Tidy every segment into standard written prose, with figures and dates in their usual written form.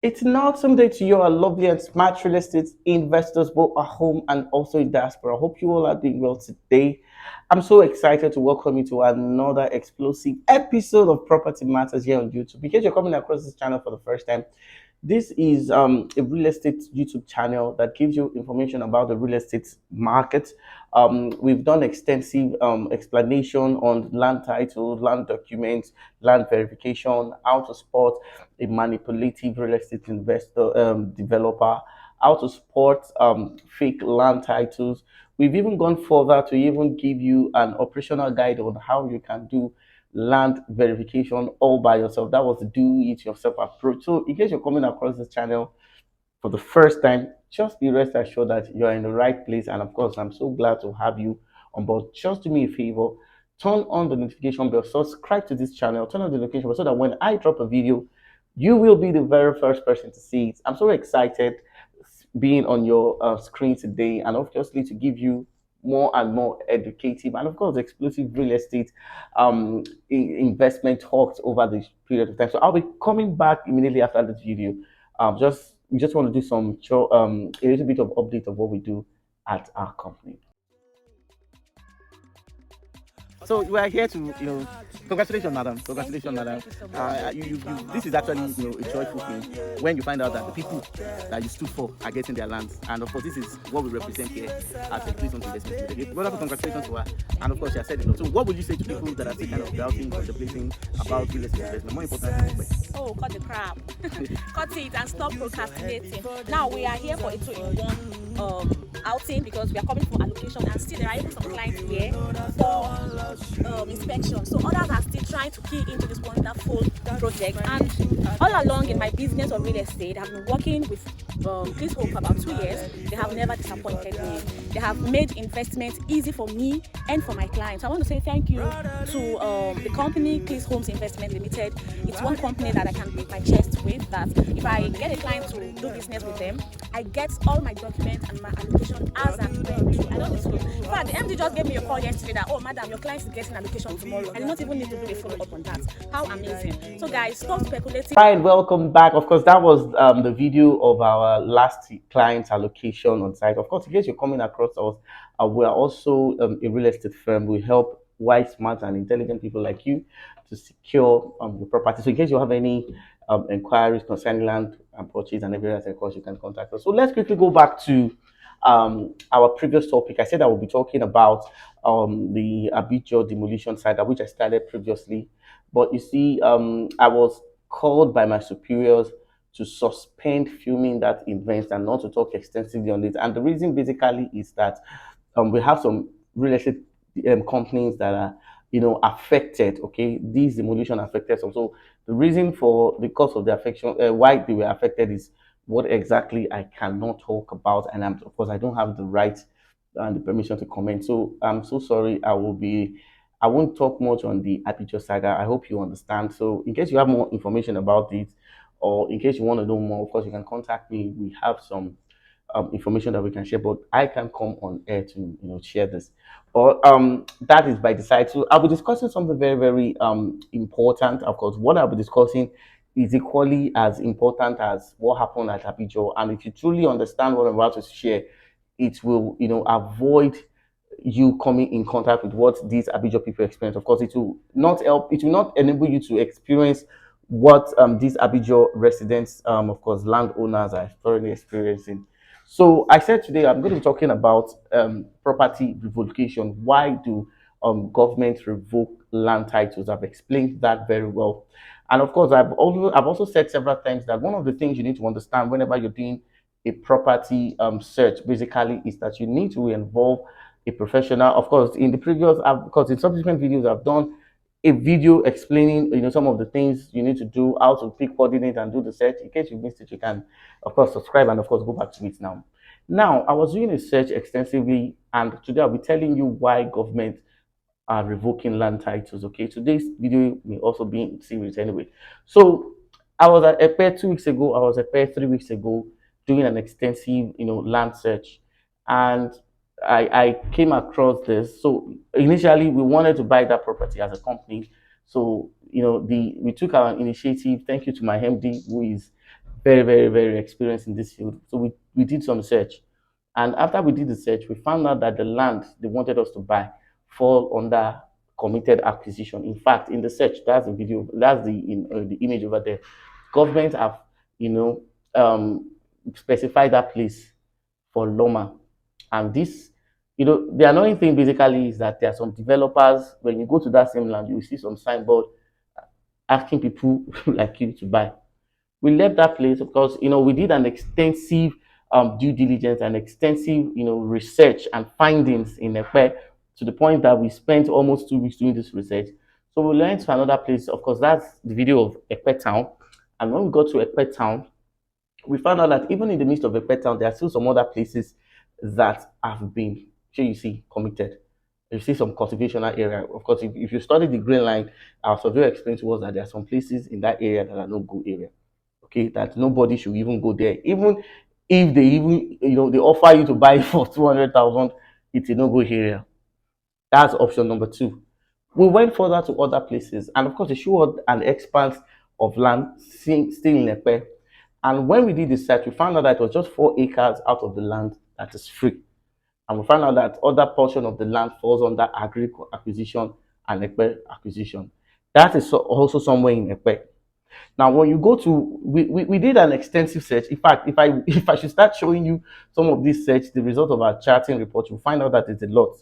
It's not someday to you, our lovely and smart real estate investors, both at home and also in diaspora. I hope you all are doing well today. I'm so excited to welcome you to another explosive episode of Property Matters here on YouTube. In case you're coming across this channel for the first time, this is a real estate YouTube channel that gives you information about the real estate market. We've done extensive explanation on land titles, land documents, land verification, how to spot a manipulative real estate investor developer, how to spot fake land titles. We've even gone further to even give you an operational guide on how you can do land verification all by yourself. That was the do it yourself approach. So, in case you're coming across this channel for the first time, just be rest assured that you're in the right place. And of course, I'm so glad to have you on board. Just do me a favor, turn on the notification bell, subscribe to this channel, turn on the notification bell so that when I drop a video, you will be the very first person to see it. I'm so excited being on your screen today and obviously to give you more and more educative and of course exclusive real estate investment talks over this period of time. So I'll be coming back immediately after this video. Just we just want to do some a little bit of update of what we do at our company. So we are here to, congratulations, madam. Congratulations, madam. This is actually, a joyful thing when you find out that the people that you stood for are getting their lands. And of course, this is what we represent here as a Pleasant Investment. Okay? Wonderful congratulations to her. And of course, she has said enough. So what would you say to people that are still kind of doubting, contemplating about real estate investment? More importantly, oh, cut the crap. Cut it and stop procrastinating. Now we are here for a two-in-one outing because we are coming for allocation and still there are even some clients here for inspection. So others are still trying to key into this wonderful project. And all along in my business of real estate, I've been working with Please Hope for about 2 years. They have never disappointed me. They have made investment easy for me and for my clients. I want to say thank you to the company Please Homes Investment Limited. It's one company that I can beat my chest with, that if I get a client to do business with them, I get all my documents and my allocation as I'm going to. I don't need to. In fact, the MD just gave me a call yesterday that, oh, madam, your client is getting allocation tomorrow. I do not even need to do a follow up on that. How amazing. So, guys, stop speculating. right, welcome back. Of course, that was the video of our last client allocation on site. Of course, in case you're coming across us, we are also a real estate firm. We help wise, smart, and intelligent people like you to secure your property. So, in case you have any inquiries concerning land and purchase and everything else, of course, you can contact us. So, let's quickly go back to our previous topic. I said I will be talking about the Ibeju demolition site, which I started previously. But you see, I was called by my superiors to suspend filming that event and not to talk extensively on it. And the reason basically is that we have some real estate companies that are, affected. Okay, these demolition affected some. So the reason for the cause of the affection, why they were affected, is what exactly I cannot talk about, and of course I don't have the right and the permission to comment. So I'm so sorry. I won't talk much on the Aperture saga. I hope you understand. So in case you have more information about it, or in case you want to know more, of course you can contact me. We have some information that we can share, but I can come on air to share this. Or that is by the side. So I'll be discussing something very very important. Of course, what I'll be discussing is equally as important as what happened at Abijo. And if you truly understand what I'm about to share, it will avoid you coming in contact with what these Abijo people experience. Of course, it will not help. It will not enable you to experience what these Abijo residents, of course, landowners are currently experiencing. So I said today I'm going to be talking about property revocation. Why do governments revoke land titles? I've explained that very well, and of course I've also said several times that one of the things you need to understand whenever you're doing a property search basically is that you need to involve a professional. Of course, in the previous, because in subsequent videos I've done a video explaining some of the things you need to do, how to pick coordinate and do the search. In case you missed it, you can of course subscribe and of course go back to it now. Now I was doing a search extensively, and today I'll be telling you why government are revoking land titles. Okay, today's video may also be in series anyway. So I was at Epe 2 weeks ago, I was at Epe 3 weeks ago doing an extensive land search, and I came across this. So initially we wanted to buy that property as a company. So the we took our initiative. Thank you to my MD, who is very, very, very experienced in this field. So we did some search. And after we did the search, we found out that the land they wanted us to buy fall under committed acquisition. In fact, in the search, that's the video, that's the image over there. Government have, you know, specified that place for Loma. And this, the annoying thing basically is that there are some developers, when you go to that same land, you see some signboard asking people like you to buy. We left that place because we did an extensive due diligence and extensive research and findings in Epe, to the point that we spent almost 2 weeks doing this research. So we went to another place. Of course, that's the video of Epe town. And when we got to Epe town, we found out that even in the midst of Epe town, there are still some other places that have been, sure you see, committed. You see some cultivational area. Of course, if you study the green line, our surveyor explained to us that there are some places in that area that are no good area. Okay, that nobody should even go there. Even if they even they offer you to buy for 200,000, it's a no-go area. That's option number two. We went further to other places, and of course, they showed an expanse of land still in Epe. And when we did the search, we found out that it was just 4 acres out of the land that is free. And we found out that other portion of the land falls under agri acquisition and Epe acquisition. That is also somewhere in Epe. Now, when you go to, we did an extensive search. In fact, if I should start showing you some of this search, the result of our charting report, you'll find out that it's a lot.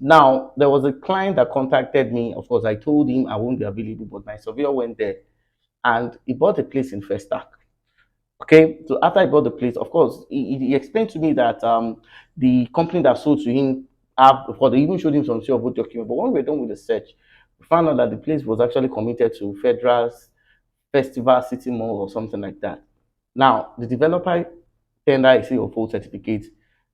Now, there was a client that contacted me. Of course, I told him I won't be available, but my surveyor went there and he bought a place in Festac. Okay, so after I bought the place, of course, he explained to me that the company that sold to him, of course, they even showed him some sort of document. But when we were done with the search, we found out that the place was actually committed to Federal's Festival City Mall or something like that. Now, the developer tender a seal of full certificate.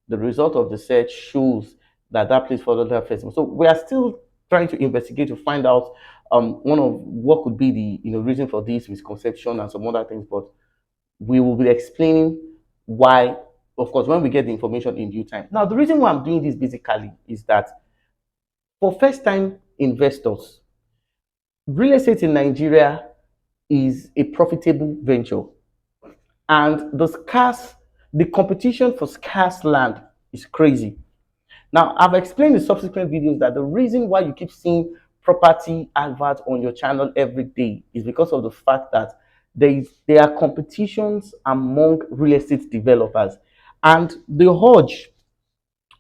The result of the search shows that that place followed that festival. So we are still trying to investigate to find out one of what could be the reason for this misconception and some other things. But we will be explaining why, of course, when we get the information in due time. Now, the reason why I'm doing this basically is that for first time investors, real estate in Nigeria is a profitable venture. And the competition for scarce land is crazy. Now, I've explained in subsequent videos that the reason why you keep seeing property adverts on your channel every day is because of the fact that there are competitions among real estate developers, and the urge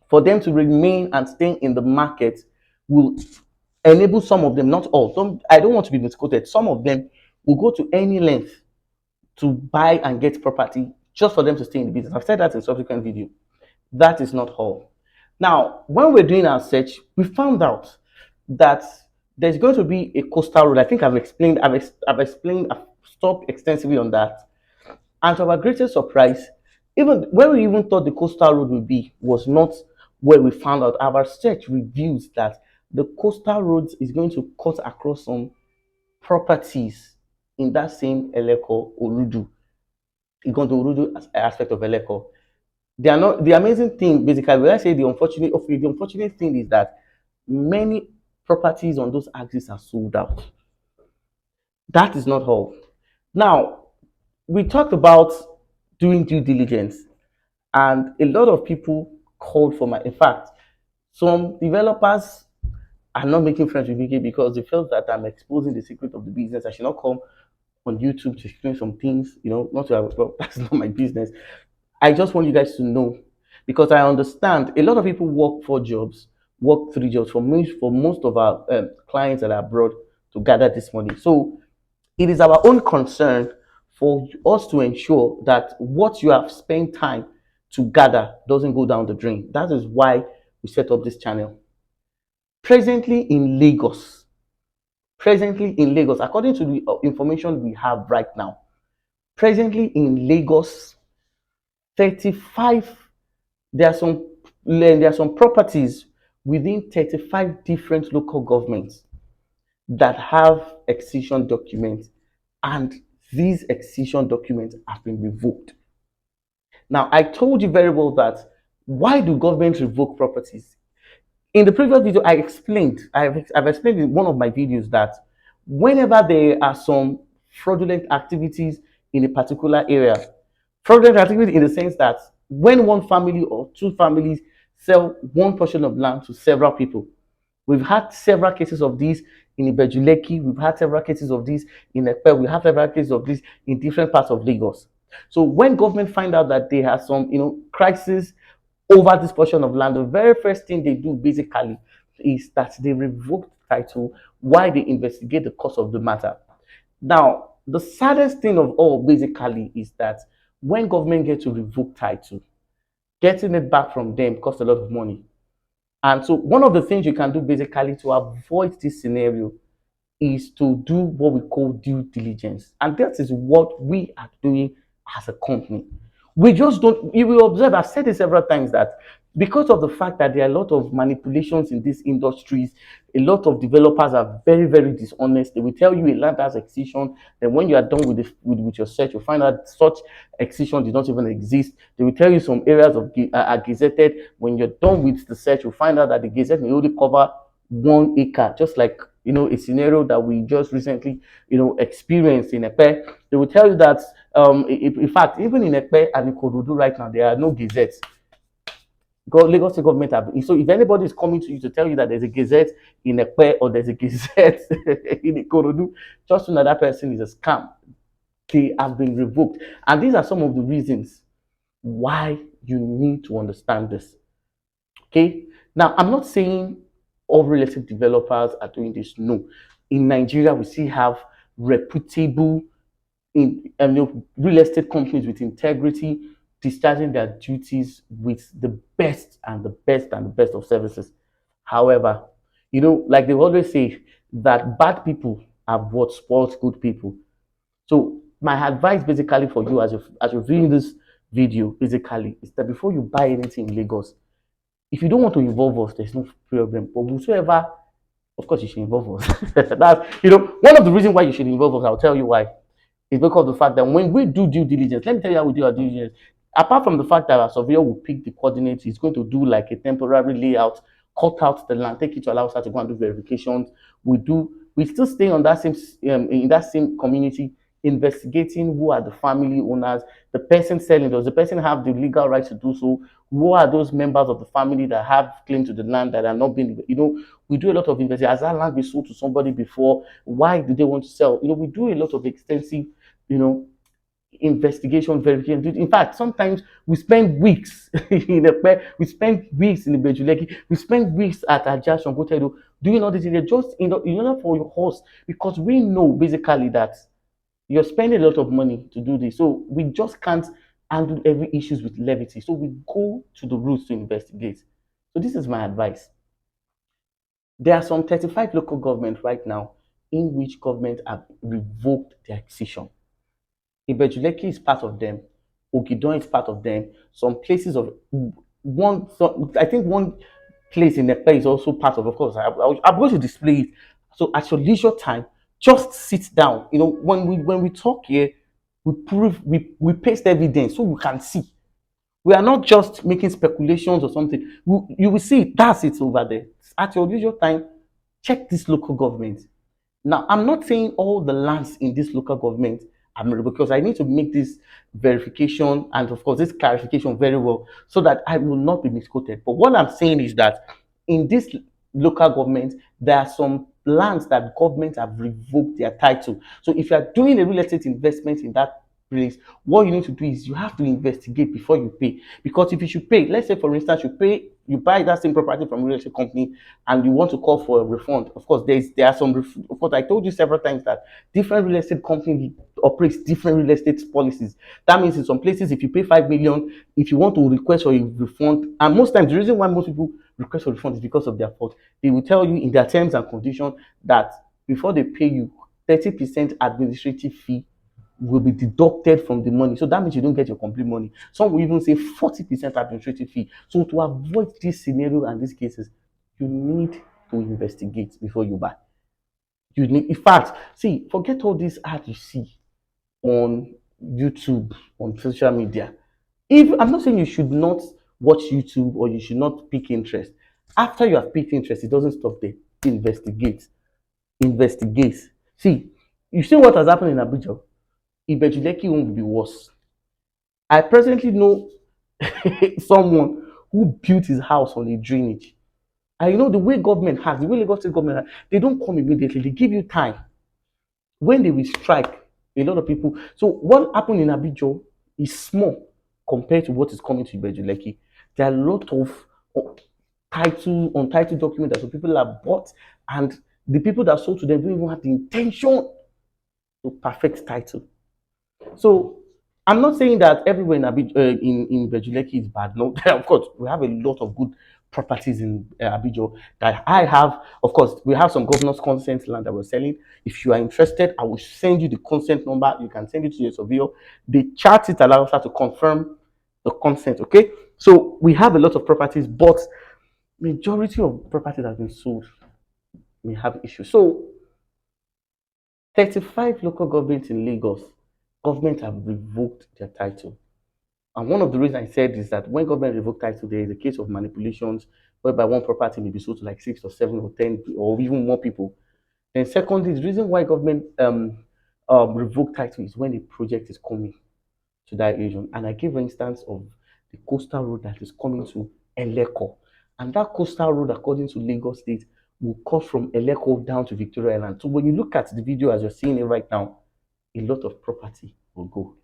for them to remain and stay in the market will enable some of them, not all. I don't want to be misquoted. Some of them will go to any length to buy and get property just for them to stay in the business. I've said that in subsequent video. That is not all. Now, when we're doing our search, we found out that there's going to be a coastal road. I think I've stopped extensively on that. And to our greatest surprise, even where we even thought the coastal road would be was not where we found out. Our search reveals that the coastal road is going to cut across some properties in that same Eleko Orudu, Igondo Orudu aspect of Eleko. They are not the amazing thing. Basically, when I say the unfortunate thing is that many properties on those axes are sold out. That is not all. Now, we talked about doing due diligence, and a lot of people called for my. In fact, some developers are not making friends with me because they felt that I'm exposing the secret of the business. I should not come on YouTube to explain some things, not to have, well, that's not my business. I just want you guys to know, because I understand a lot of people work 4 jobs, work 3 jobs for most of our clients that are abroad to gather this money. So it is our own concern for us to ensure that what you have spent time to gather doesn't go down the drain. That is why we set up this channel. Presently in Lagos, according to the information we have right now, presently in Lagos, 35 there are some properties within 35 different local governments that have excision documents, and these excision documents have been revoked. Now, I told you very well that why do governments revoke properties? In the previous video, I've explained in one of my videos that whenever there are some fraudulent activities in a particular area. Fraudulent activity in the sense that when one family or two families sell one portion of land to several people. We've had several cases of this in Ibeju, Lekki. We've had several cases of this in Ekpe. We have several cases of this in different parts of Lagos. So when government find out that they have some, crisis over this portion of land, the very first thing they do basically is that they revoke the title while they investigate the cause of the matter. Now, the saddest thing of all basically is that when government get to revoke title, getting it back from them costs a lot of money. And so one of the things you can do basically to avoid this scenario is to do what we call due diligence. And that is what we are doing as a company. We just don't, you will observe, I've said it several times that because of the fact that there are a lot of manipulations in these industries, a lot of developers are very, very dishonest. They will tell you a land has excision, then when you are done with, with your search, you find out such excision did not even exist. They will tell you some areas are gazetted. When you're done with the search, you find out that the gazette may only cover 1 acre, just like a scenario that we just recently experienced in Epe. They will tell you that in fact, even in Epe and in Kododu right now, there are no gazettes. Lagos State government have, so if anybody is coming to you to tell you that there's a gazette in Epe or there's a gazette in Ikorodu, just know that person is a scam. They have been revoked, and these are some of the reasons why you need to understand this. Okay, now I'm not saying all real estate developers are doing this. No, in Nigeria we still have reputable real estate companies with integrity, discharging their duties with the best and the best and the best of services. However, like they always say, that bad people have what spoils good people. So my advice basically for you as you're viewing this video basically is that before you buy anything in Lagos, if you don't want to involve us, there's no problem. But whosoever, of course, you should involve us. That's one of the reasons why you should involve us. I'll tell you why. It's because of the fact that when we do due diligence, let me tell you how we do our due diligence. Apart from the fact that our surveyor will pick the coordinates, he's going to do like a temporary layout, cut out the land, take it to allow us to go and do verifications. We still stay on that same in that same community, investigating who are the family owners, the person selling. Does the person have the legal right to do so? Who are those members of the family that have claim to the land that are not being, we do a lot of investigation. Has that land been sold to somebody before? Why do they want to sell? We do a lot of extensive, you know, investigation, verification. In fact, sometimes we spend weeks we spend weeks in the Ibeju, we spend weeks at Ajah Shangotedo doing all this just in order for your horse, because we know basically that you're spending a lot of money to do this. So we just can't handle every issues with levity. So we go to the roots to investigate. So this is my advice. There are some 35 local governments right now in which government have revoked their decision. Ibeju is part of them. Okidon is part of them. Some places of I think one place in Ekpe is also part of course. I'm going to display it. So at your leisure time, just sit down. When we talk here, we paste evidence so we can see. We are not just making speculations or something. You will see that's it over there. At your leisure time, check this local government. Now, I'm not saying all the lands in this local government are married, because I need to make this verification and, of course, this clarification very well so that I will not be misquoted. But what I'm saying is that in this local government, there are some lands that government have revoked their title. So if you are doing a real estate investment in that place, what you need to do is you have to investigate before you pay. Because if you should pay, let's say for instance you buy that same property from a real estate company and you want to call for a refund. Of course, there are some of course I told you several times that different real estate companies operate different real estate policies. That means in some places, if you pay 5 million, if you want to request for a refund, and most times the reason why most people request for refund is because of their fault. They will tell you in their terms and conditions that before they pay you, 30% administrative fee will be deducted from the money. So that means you don't get your complete money. Some will even say 40% administrative fee. So to avoid this scenario and these cases, you need to investigate before you buy. In fact, see, forget all these ads you see on YouTube, on social media. If I'm not saying you should not watch YouTube or you should not pick interest. After you have picked interest, it doesn't stop there. Investigate. Investigate. See, you see what has happened in Abuja. Ibeju Lekki one will be worse. I presently know someone who built his house on a drainage. And you know the way government has, the way Lagos State government has, they don't come immediately. They give you time. When they will strike, a lot of people. So what happened in Abijo is small compared to what is coming to Ibeju Lekki. There are a lot of untitled documents that some people have bought, and the people that sold to them don't even have the intention to perfect title. So I'm not saying that everywhere in in Bejuleki is bad. No, of course we have a lot of good properties in Abijo that I have. Of course, we have some governor's consent land that we're selling. If you are interested, I will send you the consent number. You can send it to your surveyor. The chart it allows her to confirm the consent. Okay, so we have a lot of properties, but majority of properties that have been sold may have issues. So 35 local governments in Lagos, government have revoked their title. And one of the reasons I said is that when government revoke title, there is a case of manipulations whereby one property may be sold to like 6 or 7 or 10 or even more people. Then secondly, the reason why government revoke title is when a project is coming to that region. And I gave an instance of the coastal road that is coming to Eleko. And that coastal road, according to Lagos State, will cut from Eleko down to Victoria Island. So when you look at the video as you're seeing it right now, a lot of property will go.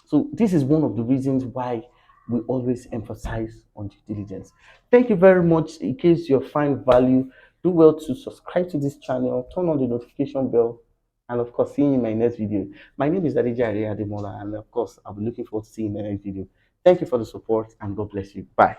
So this is one of the reasons why we always emphasize on due diligence. Thank you very much. In case you find value, do well to subscribe to this channel, turn on the notification bell, and of course, see you in my next video. My name is Adija Ademola, and of course, I'll be looking forward to seeing you in the next video. Thank you for the support, and God bless you. Bye.